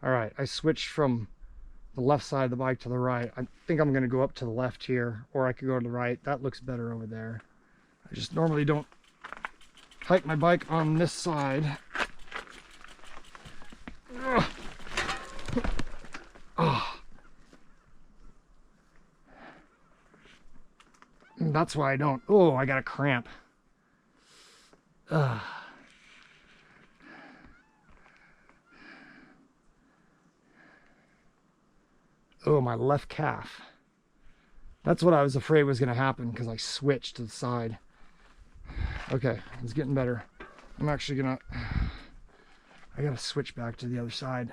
All right, I switched from the left side of the bike to the right. I think I'm gonna go up to the left here, or I could go to the right. That looks better over there. I just normally don't hike my bike on this side. Ugh. Oh. That's why I don't. Oh, I got a cramp. Ugh. Oh, my left calf. That's what I was afraid was going to happen because I switched to the side. Okay, it's getting better. I'm actually gonna, I gotta switch back to the other side.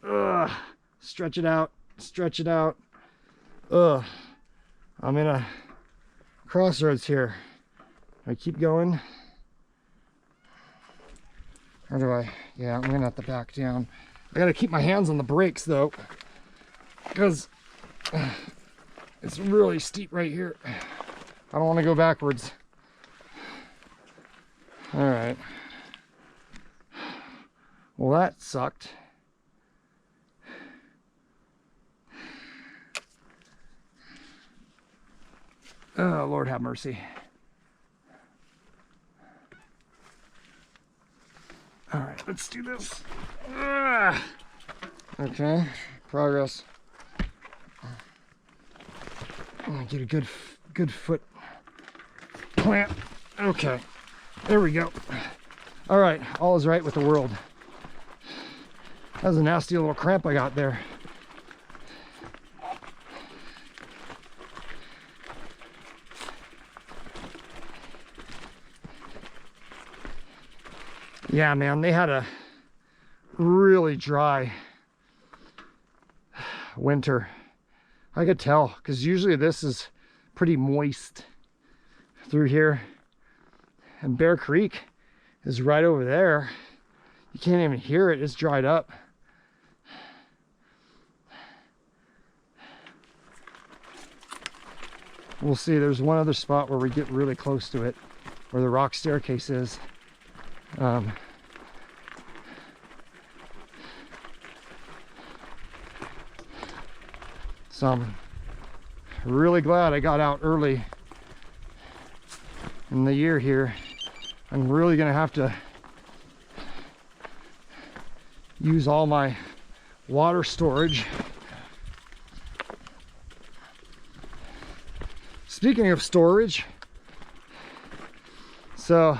Ugh, stretch it out, stretch it out. Ugh, I'm in a crossroads here. I keep going. Or do I? Yeah, I'm gonna have to back down. I gotta keep my hands on the brakes though, because it's really steep right here. I don't want to go backwards. All right. Well, that sucked. Oh, Lord have mercy. All right, let's do this. Okay, progress. Get a good foot plant. Okay, there we go. All right, all is right with the world. That was a nasty little cramp I got there. Yeah, man, they had a really dry winter. I could tell, because usually this is pretty moist through here. And Bear Creek is right over there. You can't even hear it, it's dried up. We'll see, there's one other spot where we get really close to it, where the rock staircase is. So I'm really glad I got out early in the year here. I'm really gonna have to use all my water storage. Speaking of storage, so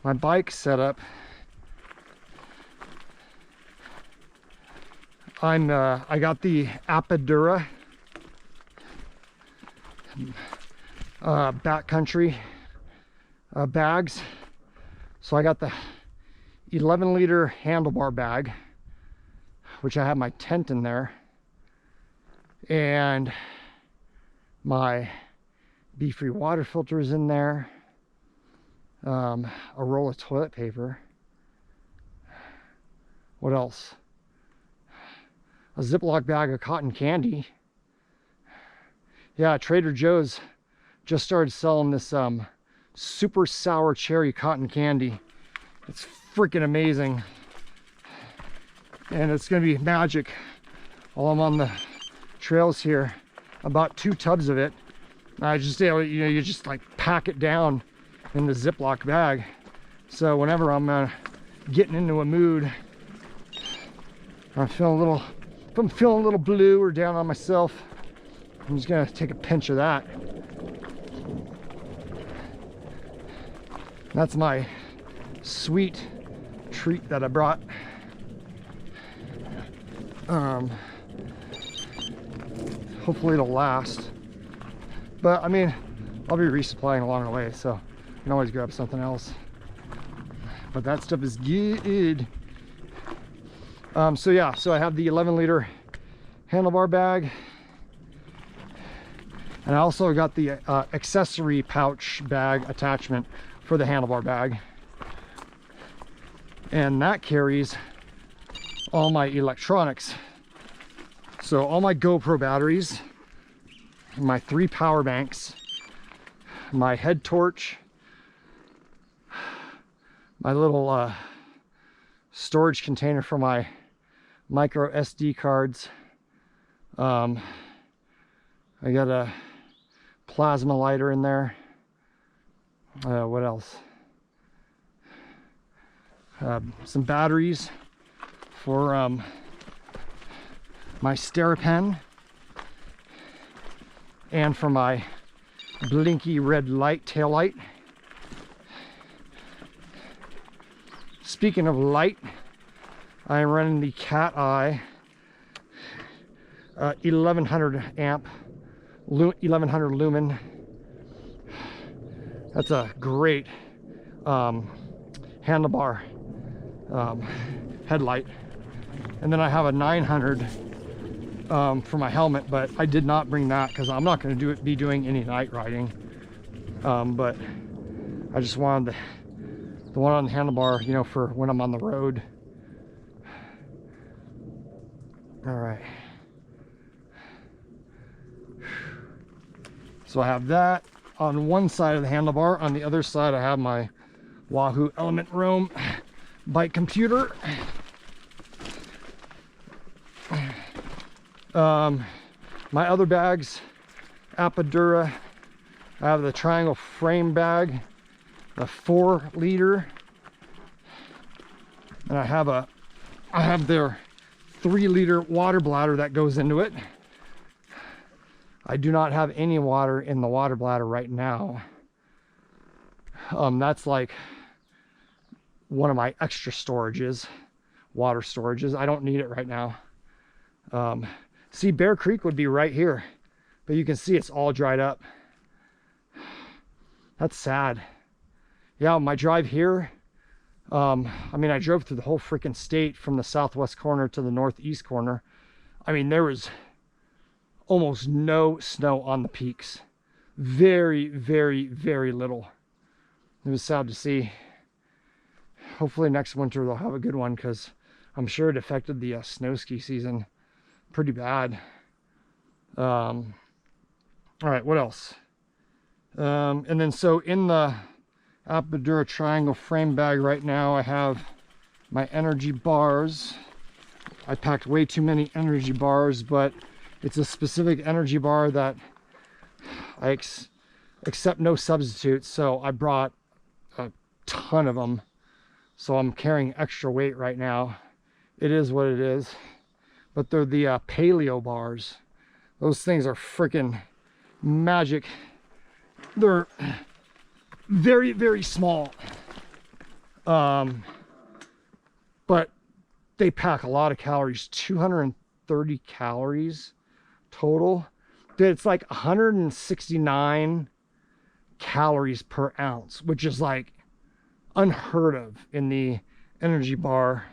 my bike setup, I got the Apidura backcountry bags. So I got the 11-liter handlebar bag, which I have my tent in there, and my Be-Free water filter is in there, a roll of toilet paper. What else? A Ziploc bag of cotton candy. Yeah, Trader Joe's just started selling this super sour cherry cotton candy. It's freaking amazing, and it's gonna be magic while I'm on the trails here. I bought 2 tubs of it. I just, you just like pack it down in the Ziploc bag. So whenever I'm getting into a mood, I'm feeling a little, if I'm feeling a little blue or down on myself, I'm just gonna take a pinch of that. That's my sweet treat that I brought. Hopefully it'll last. But I mean, I'll be resupplying along the way, so you can always grab something else. But that stuff is good. So yeah, so I have the 11-liter handlebar bag, and I also got the accessory pouch bag attachment for the handlebar bag, and that carries all my electronics. So all my GoPro batteries, my 3 power banks, my head torch, my little storage container for my micro SD cards. I got a plasma lighter in there. What else? Some batteries for my SteriPen and for my blinky red light tail light. Speaking of light, I am running the Cat Eye 1100 amp 1100 lumen. That's a great handlebar headlight. And then I have a 900 for my helmet, but I did not bring that because I'm not going to be doing any night riding. But I just wanted the one on the handlebar, you know, for when I'm on the road. All right. So I have that on one side of the handlebar. On the other side, I have my Wahoo Element Roam bike computer. My other bags, Apodura. I have the triangle frame bag, the 4 liter, and I have their 3 liter water bladder that goes into it. I do not have any water in the water bladder right now. That's like one of my extra storages, water storages. I don't need it right now. See, Bear Creek would be right here, but you can see it's all dried up. That's sad. Yeah, my drive here, I mean, I drove through the whole freaking state from the southwest corner to the northeast corner. I mean, there was almost no snow on the peaks. Very, very, very little. It was sad to see. Hopefully next winter they'll have a good one, because I'm sure it affected the snow ski season pretty bad. All right, what else? And then so in the Apodura triangle frame bag right now, I have my energy bars. I packed way too many energy bars, but it's a specific energy bar that I accept no substitutes, so I brought a ton of them. So I'm carrying extra weight right now. It is what it is. But they're the paleo bars. Those things are freaking magic. They're very, very small. But they pack a lot of calories, 230 calories total. It's like 169 calories per ounce, which is like unheard of in the energy bar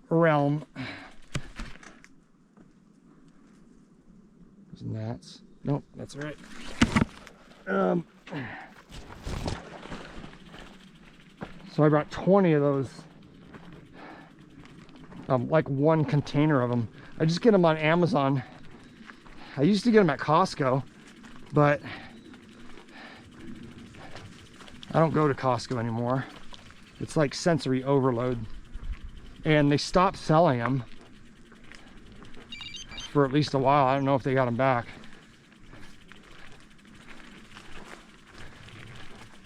realm. Those gnats. Nope, that's all right. So I brought 20 of those, like one container of them. I just get them on Amazon. I used to get them at Costco, but I don't go to Costco anymore. It's like sensory overload. And they stopped selling them for at least a while. I don't know if they got them back.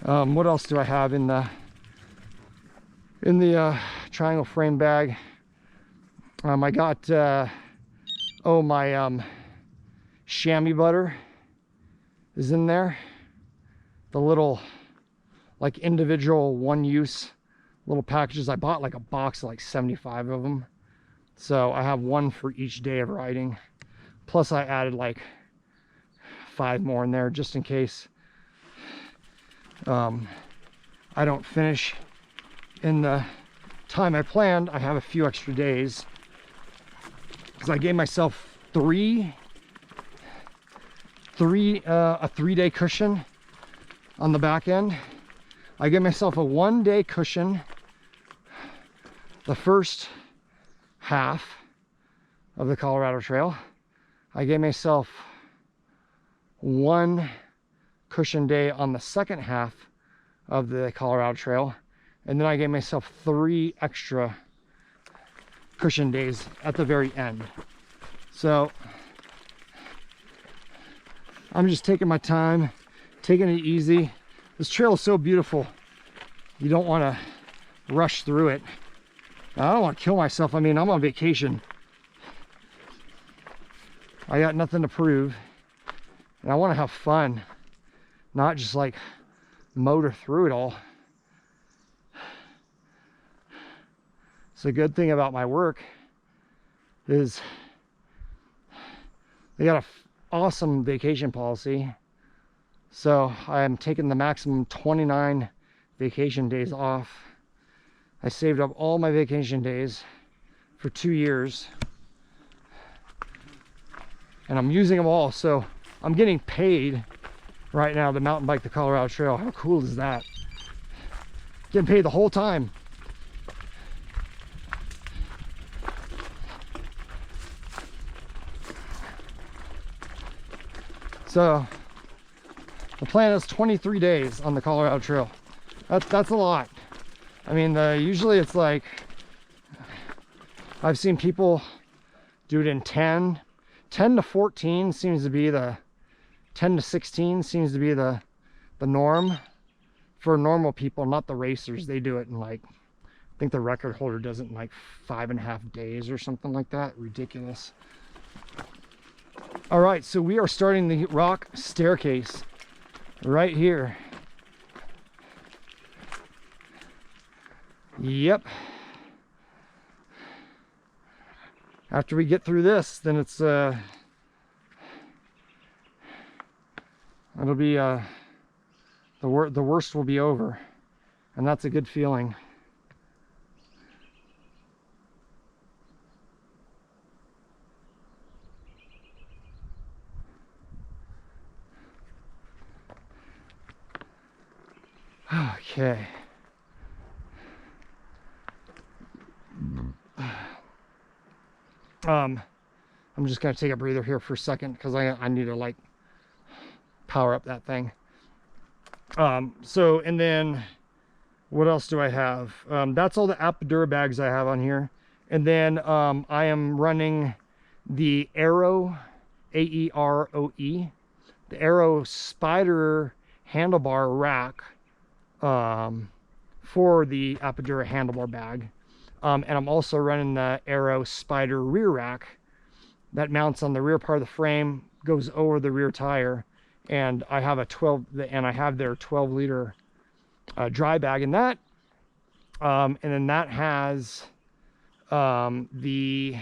What else do I have in the triangle frame bag? I got my chamois butter is in there. The little like individual one-use little packages. I bought like a box of like 75 of them, so I have one for each day of riding. Plus I added like 5 more in there just in case I don't finish in the time I planned. I have a few extra days because I gave myself a 3-day cushion on the back end. I gave myself a 1-day cushion the first half of the Colorado Trail. I gave myself 1 cushion day on the second half of the Colorado Trail, and then I gave myself 3 extra cushion days at the very end. So I'm just taking my time, taking it easy. This trail is so beautiful. You don't want to rush through it. I don't want to kill myself. I mean, I'm on vacation. I got nothing to prove. And I want to have fun, not just like motor through it all. So the good thing about my work is they got an awesome vacation policy. So I'm taking the maximum 29 vacation days off. I saved up all my vacation days for 2 years. And I'm using them all. So I'm getting paid right now to mountain bike the Colorado Trail. How cool is that? Getting paid the whole time. So the plan is 23 days on the Colorado Trail. That's a lot. I mean, usually it's like, I've seen people do it in 10 to 14 seems to be the 10 to 16 seems to be the norm for normal people, not the racers. They do it in like, I think the record holder does it in like 5.5 days or something like that. Ridiculous. All right, so we are starting the rock staircase right here. Yep. After we get through this, then it's it'll be the worst will be over, and that's a good feeling. Okay. I'm just gonna take a breather here for a second because I need to like power up that thing. So, and then what else do I have? That's all the Apidura bags I have on here. And then I am running the Aero, A-E-R-O-E, the Aero Spider handlebar rack for the Apidura handlebar bag. And I'm also running the Aero Spider rear rack that mounts on the rear part of the frame, goes over the rear tire. And I have a 12, and I have their 12-liter dry bag in that. And then that has the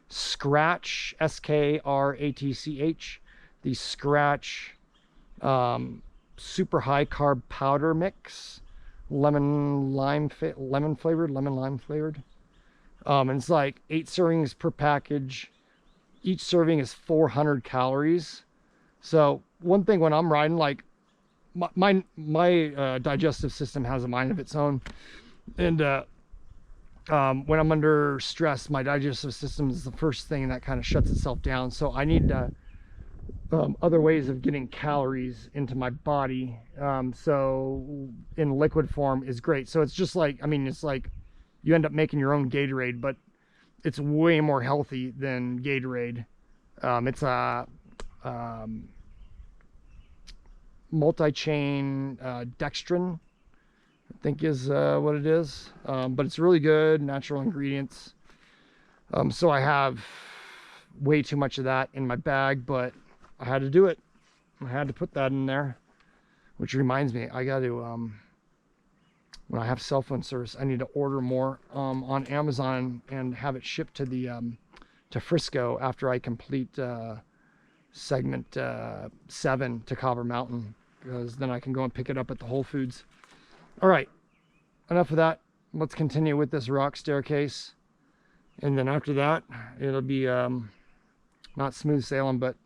Scratch, S-K-R-A-T-C-H, the Scratch super high carb powder mix, lemon lime flavored. And it's like 8 servings per package. Each serving is 400 calories. So one thing when I'm riding, like my digestive system has a mind of its own, and when I'm under stress, my digestive system is the first thing that kind of shuts itself down. So I need other ways of getting calories into my body. So in liquid form is great. So it's just like, I mean, it's like you end up making your own Gatorade, but it's way more healthy than Gatorade. It's a multi-chain dextrin, I think is what it is. But it's really good, natural ingredients. So I have way too much of that in my bag, but I had to do it. I had to put that in there, which reminds me, I got to, when I have cell phone service, I need to order more on Amazon and have it shipped to the to Frisco after I complete segment 7 to Copper Mountain, because then I can go and pick it up at the Whole Foods. All right, enough of that. Let's continue with this rock staircase, and then after that it'll be not smooth sailing, but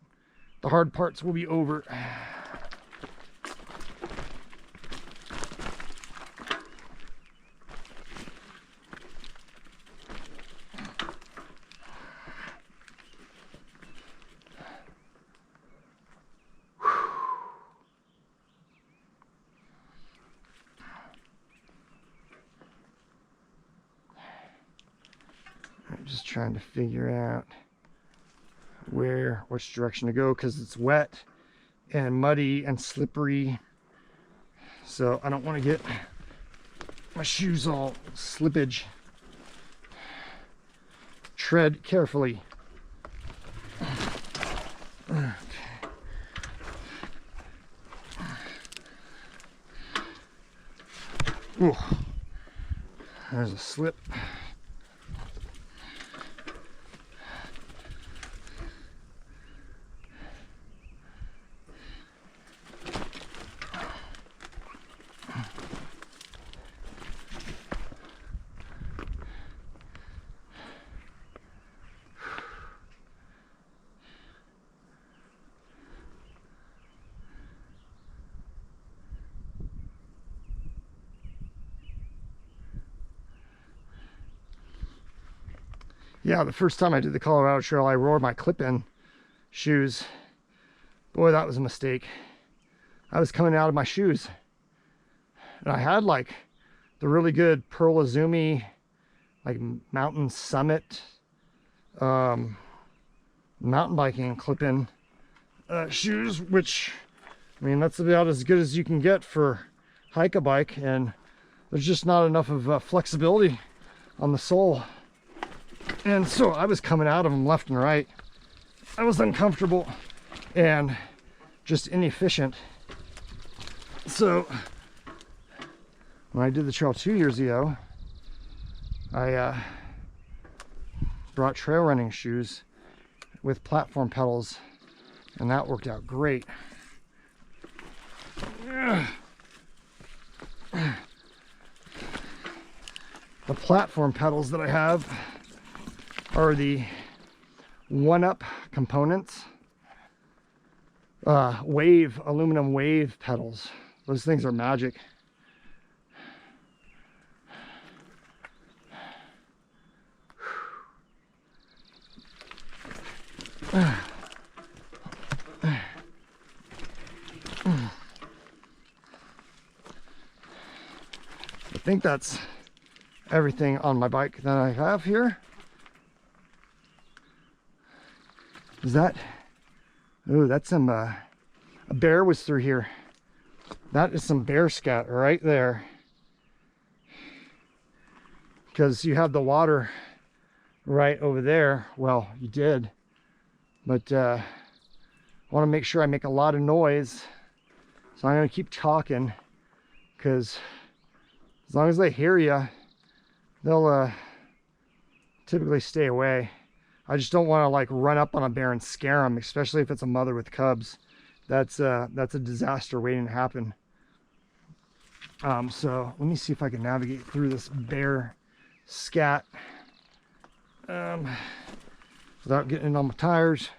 the hard parts will be over. just trying to figure out which direction to go, because it's wet and muddy and slippery. So I don't want to get my shoes all slippage. Tread carefully. Okay. Ooh, there's a slip. Yeah, the first time I did the Colorado Trail, I wore my clip-in shoes. Boy, that was a mistake. I was coming out of my shoes. And I had like the really good Pearl Izumi, like Mountain Summit, mountain biking clip-in shoes, which, I mean, that's about as good as you can get for hike-a-bike, and there's just not enough of flexibility on the sole. And so I was coming out of them left and right. I was uncomfortable and just inefficient. So when I did the trail 2 years ago, I brought trail running shoes with platform pedals, and that worked out great. The platform pedals that I have are the one-up components, aluminum wave pedals. Those things are magic. I think that's everything on my bike that I have here. Is that, oh, that's some, a bear was through here. That is some bear scat right there. Because you have the water right over there. Well, you did. But I want to make sure I make a lot of noise. So I'm going to keep talking, because as long as they hear you, they'll typically stay away. I just don't want to like run up on a bear and scare them, especially if it's a mother with cubs. That's a disaster waiting to happen. So let me see if I can navigate through this bear scat without getting on my tires.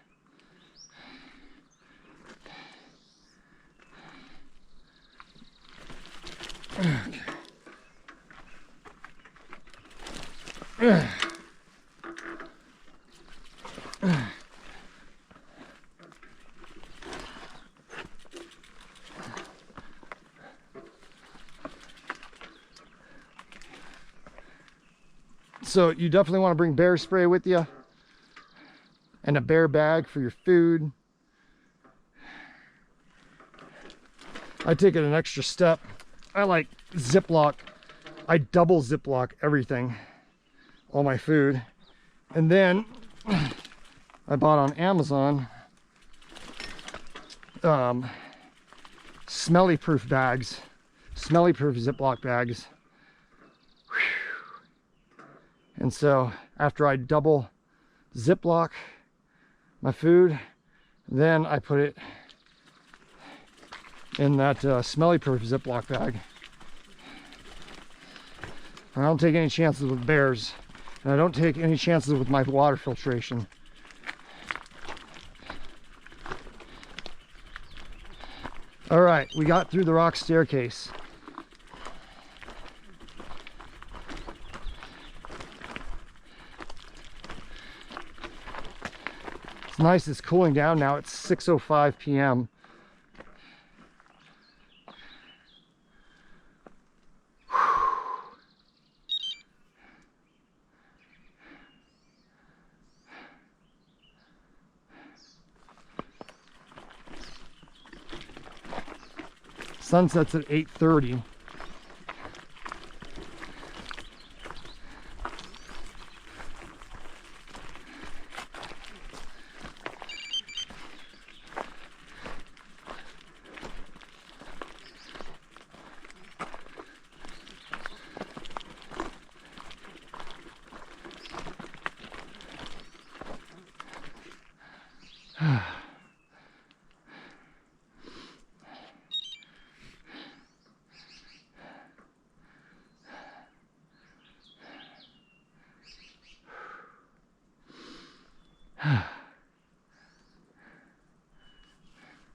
Okay. So you definitely want to bring bear spray with you, and a bear bag for your food. I take it an extra step. I like Ziploc. I double Ziploc everything, all my food. And then I bought on Amazon smelly proof bags, smelly proof Ziploc bags. And so after I double Ziploc my food, then I put it in that smelly proof Ziploc bag. I don't take any chances with bears, and I don't take any chances with my water filtration. All right, we got through the rock staircase. It's nice, it's cooling down now. It's 6:05 p.m. Sunset's at 8:30.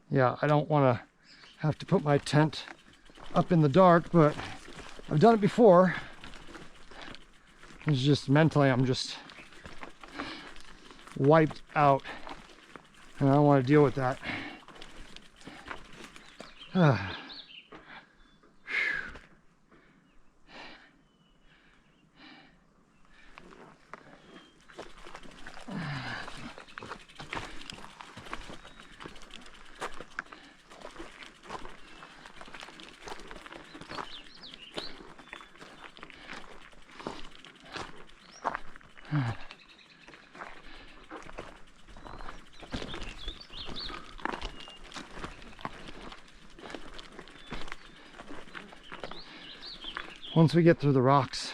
Yeah, I don't want to have to put my tent up in the dark, but I've done it before. It's just mentally, I'm just wiped out, and I don't want to deal with that. Once we get through the rocks,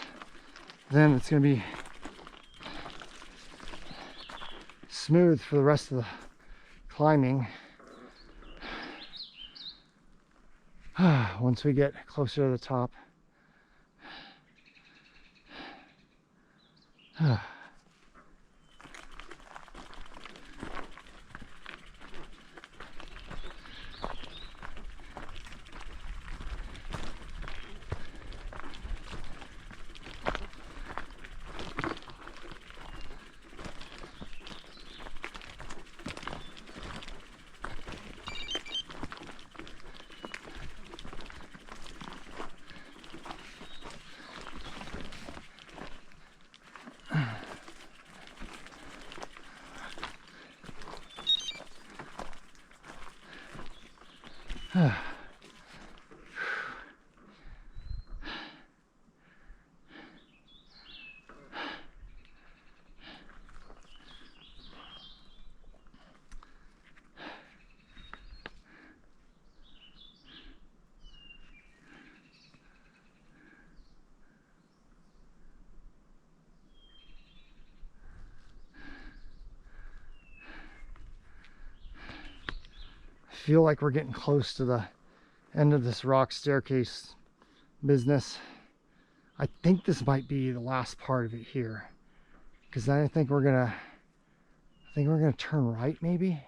then it's going to be smooth for the rest of the climbing. Once we get closer to the top. I feel like we're getting close to the end of this rock staircase business. I think this might be the last part of it here, because I think we're gonna turn right, maybe.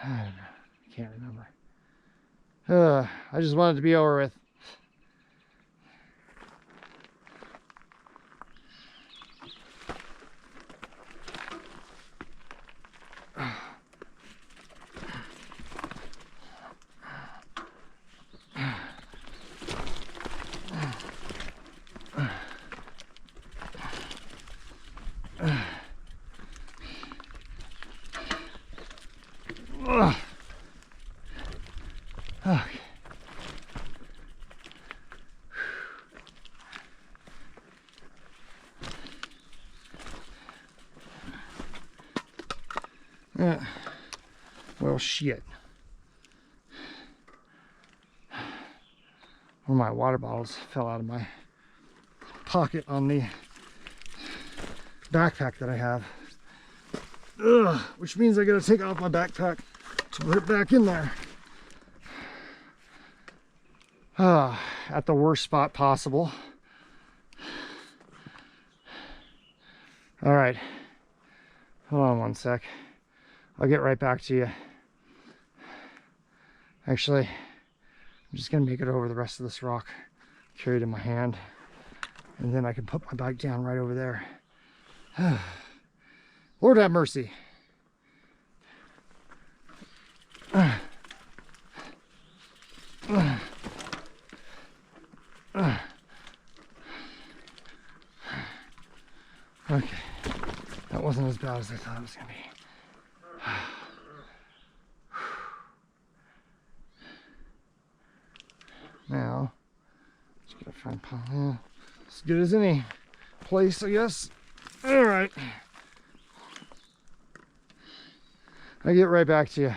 I don't know. I can't remember. I just wanted to be over with. Okay. Well, shit. One of my water bottles fell out of my pocket on the backpack that I have. Which means I gotta take off my backpack to put it back in there. At the worst spot possible. All right, hold on one sec. I'll get right back to you. Actually, I'm just gonna make it over the rest of this rock, carry it in my hand, and then I can put my bike down right over there. Lord have mercy. Okay, that wasn't as bad as I thought it was gonna be. Now, just gotta find, yeah, as good as any place, I guess. All right. I'll get right back to you.